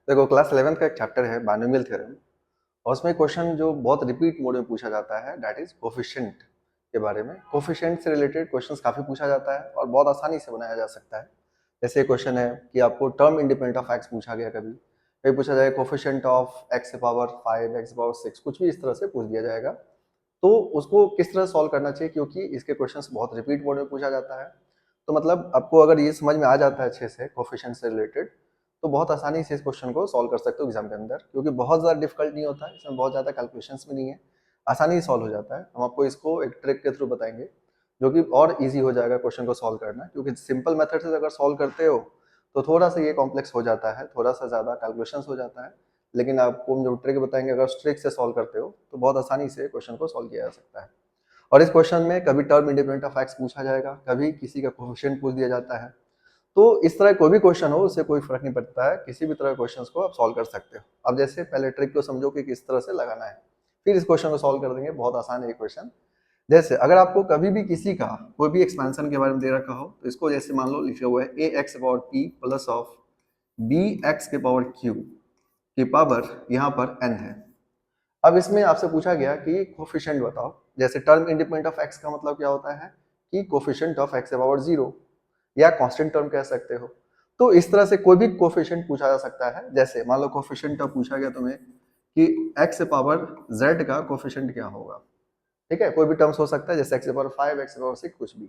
देखो class 11th का एक चैप्टर है बाइनोमियल थ्योरम और उसमें क्वेश्चन जो बहुत रिपीट मोड में पूछा जाता है दैट इज कोफिशिएंट के बारे में। कोफिशिएंट से रिलेटेड क्वेश्चंस काफी पूछा जाता है और बहुत आसानी से बनाया जा सकता है। जैसे क्वेश्चन है कि आपको टर्म इंडिपेंडेंट ऑफ एक्स पूछा गया, कभी कभी पूछा जाए coefficient of x power 5 x power 6, कुछ भी इस तरह से पूछ दिया जाएगा तो उसको किस तरह सॉल्व करना चाहिए, क्योंकि इसके क्वेश्चंस बहुत रिपीट मोड में पूछा जाता है। तो मतलब आपको अगर ये समझ में आ जाता है अच्छे से कोफिशिएंट से रिलेटेड तो बहुत आसानी से इस क्वेश्चन को सॉल्व कर सकते हो एग्जाम के अंदर, क्योंकि बहुत ज़्यादा डिफिकल्ट नहीं होता है, इसमें बहुत ज़्यादा कैलकुलेशंस भी नहीं है, आसानी से सॉल्व हो जाता है। हम आपको इसको एक ट्रिक के थ्रू बताएंगे जो कि और इजी हो जाएगा क्वेश्चन को सॉल्व करना, क्योंकि सिंपल मेथड से अगर सॉल्व करते हो तो थोड़ा सा ये कॉम्प्लेक्स हो जाता है, थोड़ा सा ज़्यादा कैलकुलेशन हो जाता है। लेकिन आपको हम जो ट्रिक बताएंगे अगर उस ट्रिक से सॉल्व करते हो तो बहुत आसानी से क्वेश्चन को सॉल्व किया जा सकता है। और इस क्वेश्चन में कभी टर्म इंडिपेंडेंट ऑफ एक्स पूछा जाएगा, कभी किसी का कोफिशिएंट पूछ दिया जाता है। तो इस तरह कोई भी क्वेश्चन हो उससे कोई फर्क नहीं पड़ता है, किसी भी तरह के क्वेश्चंस को आप सॉल्व कर सकते हो। अब जैसे पहले ट्रिक को समझो कि किस तरह से लगाना है, फिर इस क्वेश्चन को सॉल्व कर देंगे। बहुत आसान है ये क्वेश्चन। जैसे अगर आपको कभी भी किसी का कोई भी एक्सपेंशन के बारे में दे रखा हो तो इसको जैसे मान लो लिखा हुआ है a x power p plus of b x के पावर क्यू की पावर यहाँ पर एन है। अब इसमें आपसे पूछा गया कि कोफिशिएंट बताओ। जैसे टर्म इंडिपेंडेंट ऑफ एक्स का मतलब क्या होता है कि कोफिशिएंट ऑफ एक्स पावर 0 या कांस्टेंट टर्म कह सकते हो। तो इस तरह से कोई भी कोफिशिएंट पूछा जा सकता है। जैसे मान लो कोफिशिएंट ऑफ पूछा गया तुम्हें कि एक्स पावर जेड का कोफिशिएंट क्या होगा, ठीक है, कोई भी टर्म्स हो सकता है, जैसे एक्स पावर 5 एक्स पावर 6 कुछ भी।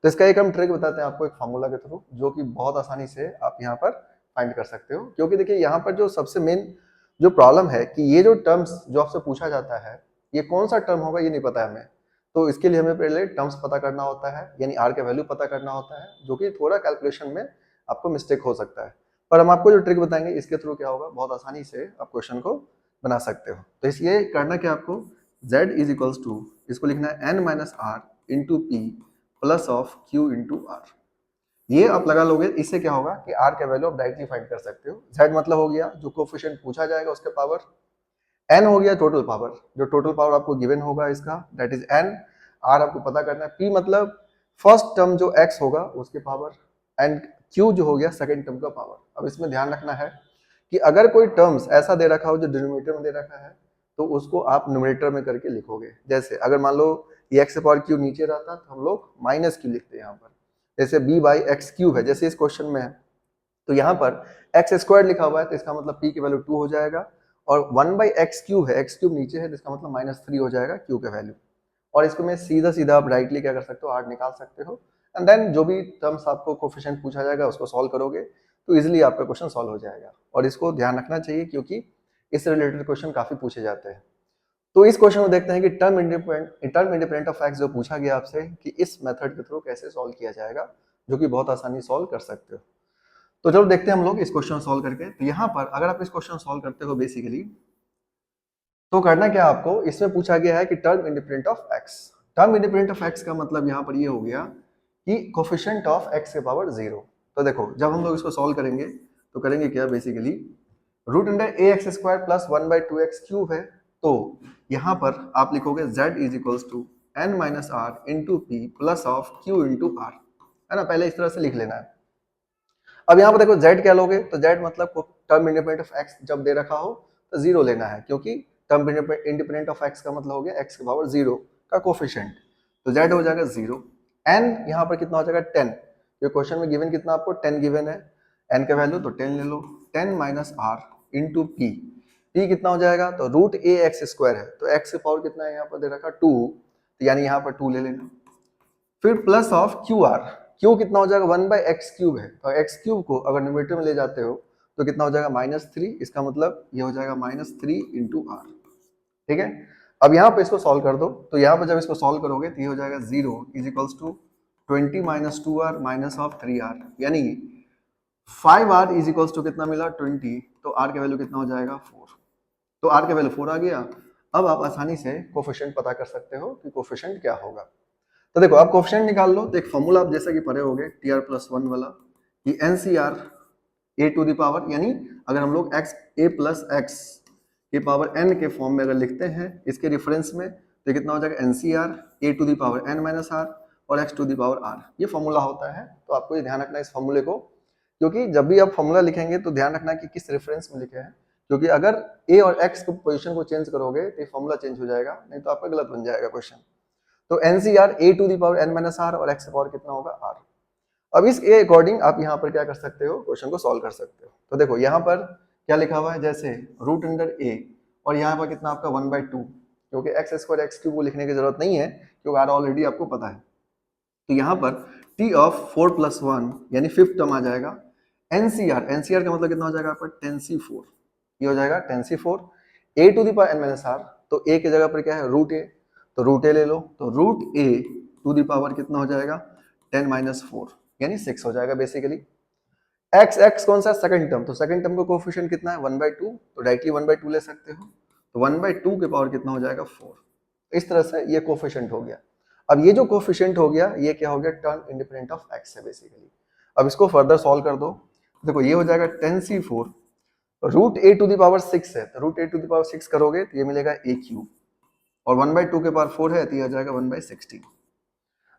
तो इसका एक हम ट्रिक बताते हैं आपको एक फार्मूला के थ्रू, जो कि बहुत आसानी से आप यहाँ पर फाइंड कर सकते हो। क्योंकि देखिए यहाँ पर जो सबसे मेन जो प्रॉब्लम है कि ये जो टर्म्स जो आपसे पूछा जाता है ये कौन सा टर्म होगा ये नहीं पता है हमें। तो इसके लिए हमें पहले टर्म्स पता करना होता है, यानी आर का वैल्यू पता करना होता है, जो कि थोड़ा कैलकुलेशन में आपको मिस्टेक हो सकता है। पर हम आपको जो ट्रिक बताएंगे इसके थ्रू क्या होगा, बहुत आसानी से आप क्वेश्चन को बना सकते हो। तो इसलिए करना क्या आपको, z इज इक्वल्स टू, इसको लिखना है n minus r into p plus of q into r. ये आप लगा लोगे, इससे क्या होगा कि r का वैल्यू आप डायरेक्टली फाइंड कर सकते हो। z मतलब हो गया जो कोफिशिएंट पूछा जाएगा उसके पावर, n हो गया टोटल पावर, जो टोटल पावर आपको गिवन होगा इसका दैट इज n। r आपको पता करना है, p मतलब फर्स्ट टर्म जो x होगा उसके पावर, एंड q जो हो गया सेकंड टर्म का पावर। अब इसमें ध्यान रखना है कि अगर कोई टर्म्स ऐसा दे रखा हो जो डिनोमिनेटर में दे रखा है तो उसको आप न्यूमरेटर में करके लिखोगे। जैसे अगर मान लो ये एक्स पावर क्यू नीचे रहता तो हम लोग माइनस क्यू लिखते हैं यहाँ पर। जैसे b बाई एक्स क्यूब है जैसे इस क्वेश्चन में है, तो यहाँ पर एक्स स्क्वायर लिखा हुआ है तो इसका मतलब p की वैल्यू 2 हो जाएगा, और 1 बाई एक्स क्यूब है, एक्स क्यूब नीचे है तो इसका मतलब -3 हो जाएगा q का वैल्यू। और इसको मैं सीधा सीधा आप राइटली क्या कर सकते हो, आर निकाल सकते हो। एंड देन जो भी टर्म्स आपको कोफिशिएंट पूछा जाएगा उसको सॉल्व करोगे तो इजीली आपका क्वेश्चन सॉल्व हो जाएगा। और इसको ध्यान रखना चाहिए क्योंकि इससे रिलेटेड क्वेश्चन काफी पूछे जाते हैं। तो इस क्वेश्चन में देखते हैं कि टर्म इंडिपेंडेंट ऑफ एक्स जो पूछा गया आपसे कि इस मेथड के थ्रू कैसे सॉल्व किया जाएगा, जो कि बहुत आसानी सॉल्व कर सकते हो। तो चलो देखते हैं हम लोग इस क्वेश्चन सॉल्व करके। तो यहाँ पर अगर आप इस क्वेश्चन सॉल्व करते हो बेसिकली तो करना क्या आपको, इसमें पूछा गया है कि term independent of x. Term independent of x का मतलब यहाँ पर ये हो गया कि कोफिशिएंट ऑफ एक्स के पावर 0। तो देखो जब हम लोग इसको सॉल्व करेंगे तो करेंगे क्या, basically root under a x square plus 1/2x cube है। तो यहाँ पर आप लिखोगे z is equals to n minus r into p plus of q into r, है ना, पहले इस तरह से लिख लेना है। अब यहाँ पर देखो z क्या लोगे, तो z मतलब टर्म इंडिपेंडेंट ऑफ x जब दे रखा हो तो 0 लेना है, क्योंकि टर्म इंडिपेंडेंट ऑफ x का मतलब हो गया x के पावर 0 का कोफिशिएंट। तो z हो जाएगा 0, n यहाँ पर कितना हो जाएगा 10, ये क्वेश्चन में गिवन कितना आपको 10 गिवन है, n का वैल्यू तो 10 ले लो, 10 minus r into p, p कितना हो जाएगा तो रूट ए एक्स स्क्वायर है तो x की पावर कितना है यहाँ पर दे रखा 2, तो यानी यहाँ पर 2 ले लेना। फिर plus of Q R, Q कितना हो जाएगा 1 बाई एक्स क्यूब है, तो एक्स क्यूब को अगर न्यूमरेटर में ले जाते हो तो कितना हो जाएगा -3, इसका मतलब ये हो जाएगा -3 इंटू आर, ठीक है। अब यहाँ पे इसको सॉल्व कर दो, तो यहाँ पे जब इसको सॉल्व करोगे तो ये हो जाएगा 0 is equals to 20 minus 2r minus of 3r, यानी 5r इज इक्वल्स टू कितना मिला 20, तो r का वैल्यू कितना हो जाएगा 4। तो r का वैल्यू 4 आ गया। अब आप आसानी से कोफिशिएंट पता कर सकते हो कि कोफिशिएंट क्या होगा। तो देखो आप कोफिशिएंट निकाल लो, तो एक फॉर्मूला आप जैसा कि पढ़े होगे टी आर प्लस 1 वाला, कि n c r a to the power, यानी अगर हम लोग एक्स ए प्लस एक्स के पावर एन के फॉर्म में अगर लिखते हैं इसके रेफरेंस में तो कितना हो जाएगा n c r a to the power n minus r और x to the power r, ये फॉर्मूला होता है। तो आपको ये ध्यान रखना है इस फॉर्मूले को, क्योंकि जब भी आप फॉर्मूला लिखेंगे तो ध्यान रखना कि किस रेफरेंस में लिखे हैं, क्योंकि अगर ए और एक्स को पोजीशन को चेंज करोगे तो फॉर्मूला चेंज हो जाएगा, नहीं तो आपका गलत बन जाएगा क्वेश्चन। तो nCr a to the power n minus r और एक्स पावर कितना होगा आर। अब इस ए अकॉर्डिंग आप यहाँ पर क्या कर सकते हो, क्वेश्चन को सॉल्व कर सकते हो। तो देखो यहाँ पर क्या लिखा हुआ है, जैसे रूट अंडर ए और यहाँ पर कितना आपका 1/2, क्योंकि एक्स स्क्वायर एक्स क्यूब को लिखने की जरूरत नहीं है क्योंकि आर ऑलरेडी आपको पता है। तो यहाँ पर टी ऑफ 4+1 यानी फिफ्थ टर्म आ जाएगा। एनसीआर, एनसीआर का मतलब कितना हो जाएगा आपका 10c4, ये हो जाएगा 10c4 a to the power n minus r. तो ए की जगह पर क्या है रूट ए, तो रूट ए ले लो, तो root a to the power कितना हो जाएगा 10-4 यानी 6 हो जाएगा बेसिकली। एक्स एक्स कौन सा सेकंड टर्म, तो सेकंड टर्म का कोफिशिएंट कितना है 1/2, तो डायरेक्टली 1/2 ले सकते हो, तो 1/2 के पावर कितना हो जाएगा 4। इस तरह से ये कोफिशिएंट हो गया। अब ये जो कोफिशिएंट हो गया ये क्या हो गया, टर्म इंडिपेंडेंट ऑफ एक्स है बेसिकली। अब इसको फर्दर सॉल्व कर दो, देखो ये हो जाएगा 10c4 root a to the power 6 है, तो root a to the power 6 करोगे तो ये मिलेगा ए क्यूब, और 1/2 के पावर 4 है तो ये आ जाएगा 1/16।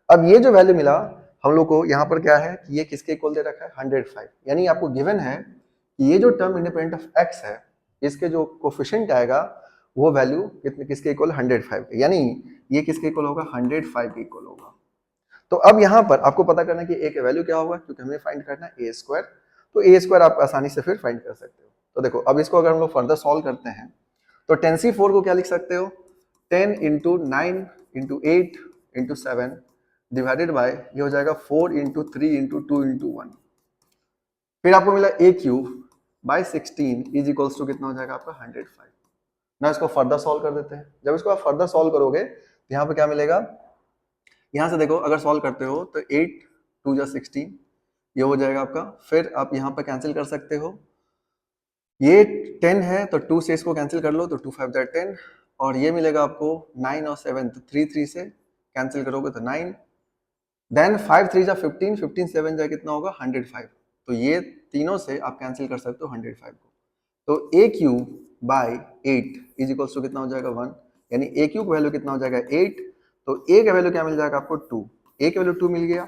अब ये जो वैल्यू मिला हम लोग को यहाँ पर क्या है कि ये किसके इक्वल दे रखा है 105, यानी आपको गिवन है कि ये जो टर्म इंडिपेंडेंट ऑफ एक्स है इसके जो कोफिशिएंट आएगा वो वैल्यू किसके इक्वल 105, यानी ये किसके इक्वल होगा 105 के इक्वल होगा। तो अब यहाँ पर आपको पता करना है कि ए का वैल्यू क्या होगा, क्योंकि हमें फाइंड करना है ए स्क्वायर, तो ए स्क्वायर आप आसानी से फिर फाइंड कर सकते हो। तो देखो अब इसको अगर हम लोग फर्दर सॉल्व करते हैं तो 10c4 को क्या लिख सकते हो 10 × 9 × 8 × 7 डिवाइडेड बाय ये हो जाएगा 4 × 3 × 2 × 1, फिर आपको मिला a cube by 16 is equals to कितना हो जाएगा आपका 105। ना इसको फर्दर सॉल्व कर देते हैं, जब इसको आप फर्दर सॉल्व करोगे तो यहाँ पे क्या मिलेगा, यहाँ से देखो अगर सॉल्व करते हो तो 8 2 जा 16 ये हो जाएगा आपका, फिर आप यहाँ पे कैंसिल कर सकते हो, ये 10 है तो 2 से इसको कैंसिल कर लो तो 2 5 जा 10, और ये मिलेगा आपको 9 और 7 तो 3 3 से कैंसिल करोगे तो 9, देन 5 3 जा 15 15 7 जा कितना होगा 105, तो ये तीनों से आप कैंसिल कर सकते हो 105 को। तो a cube by 8 is equals to कितना हो जाएगा 1, यानी ए क्यूब वैल्यू कितना हो जाएगा 8, तो ए का वैल्यू क्या मिल जाएगा आपको 2, ए का वैल्यू 2 मिल गया।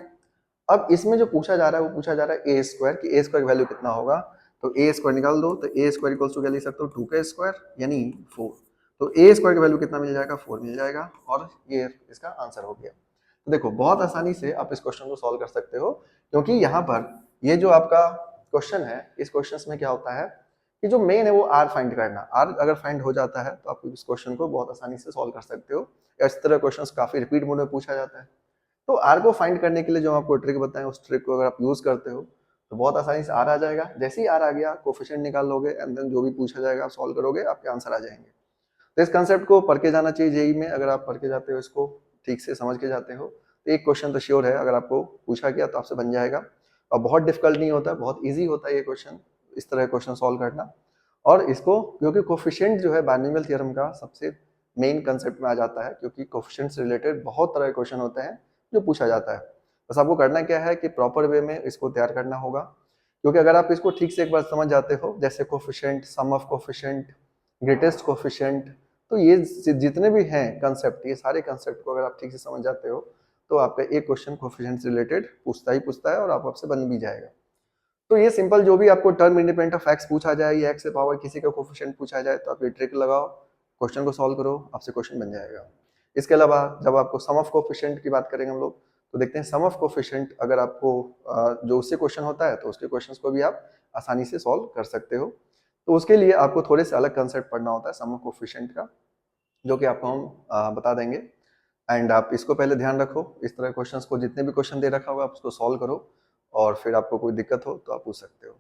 अब इसमें जो पूछा जा रहा है वो पूछा जा रहा है ए स्क्वायर, कि ए स्क्वायर की वैल्यू कितना होगा, तो ए स्क्वायर निकाल दो, तो ए स्क्वायर इक्वल्स टू क्या लिख सकते हो 2 का स्क्वायर यानी 4, तो ए स्क्वायर की वैल्यू कितना मिल जाएगा 4 मिल जाएगा, और ये इसका आंसर हो गया। तो देखो बहुत आसानी से आप इस क्वेश्चन को सॉल्व कर सकते हो, क्योंकि यहाँ पर ये जो आपका क्वेश्चन है इस क्वेश्चन में क्या होता है कि जो मेन है वो आर फाइंड करना, आर अगर फाइंड हो जाता है तो आप इस क्वेश्चन को बहुत आसानी से सॉल्व कर सकते हो। इस तरह क्वेश्चंस काफी रिपीट मोड में पूछा जाता है, तो आर को फाइंड करने के लिए जो आपको ट्रिक बताएं उस ट्रिक को अगर आप यूज करते हो तो बहुत आसानी से आर आ जाएगा। जैसे ही आर आ गया कोफिशिएंट निकाल लोगे एंड देन जो भी पूछा जाएगा आप सॉल्व करोगे, आपके आंसर आ जाएंगे। तो इस कंसेप्ट को पढ़ के जाना चाहिए जेई में, अगर आप पढ़ के जाते हो इसको ठीक से समझ के जाते हो तो एक क्वेश्चन तो श्योर है अगर आपको पूछा गया तो आपसे बन जाएगा, और बहुत डिफिकल्ट नहीं होता, बहुत ईजी होता है ये क्वेश्चन, इस तरह क्वेश्चन सॉल्व करना। और इसको क्योंकि कोफिशिएंट जो है बाइनोमियल थ्योरम का सबसे मेन कंसेप्ट में आ जाता है, क्योंकि कोफिशिएंट से रिलेटेड बहुत तरह के क्वेश्चन होते हैं जो पूछा जाता है। बस आपको करना क्या है कि प्रॉपर वे में इसको तैयार करना होगा, क्योंकि अगर आप इसको ठीक से एक बार समझ जाते हो, जैसे coefficient, sum of coefficient, greatest coefficient, तो ये जितने भी हैं कंसेप्ट, ये सारे कंसेप्ट को अगर आप ठीक से समझ जाते हो तो आपका एक क्वेश्चन कोफिशिएंट से रिलेटेड पूछता ही पूछता है और आपसे बन भी जाएगा। तो ये सिंपल जो भी आपको टर्म इंडिपेंडेंट ऑफ एक्स पूछा जाए या एक्स से पावर किसी का कोफिशिएंट पूछा जाए तो आप ये ट्रिक लगाओ, क्वेश्चन को सॉल्व करो, आपसे क्वेश्चन बन जाएगा। इसके अलावा जब आपको सम ऑफ कोफिशिएंट की बात करेंगे हम लोग तो देखते हैं सम ऑफ कोफिशिएंट अगर आपको जो उससे क्वेश्चन होता है तो उसके क्वेश्चंस को भी आप आसानी से सॉल्व कर सकते हो। तो उसके लिए आपको थोड़े से अलग कंसेप्ट पढ़ना होता है सम ऑफ कोफिशिएंट का, जो कि आपको हम बता देंगे। एंड आप इसको पहले ध्यान रखो, इस तरह क्वेश्चंस को जितने भी क्वेश्चन दे रखा होगा आप उसको सॉल्व करो, और फिर आपको कोई दिक्कत हो तो आप पूछ सकते हो।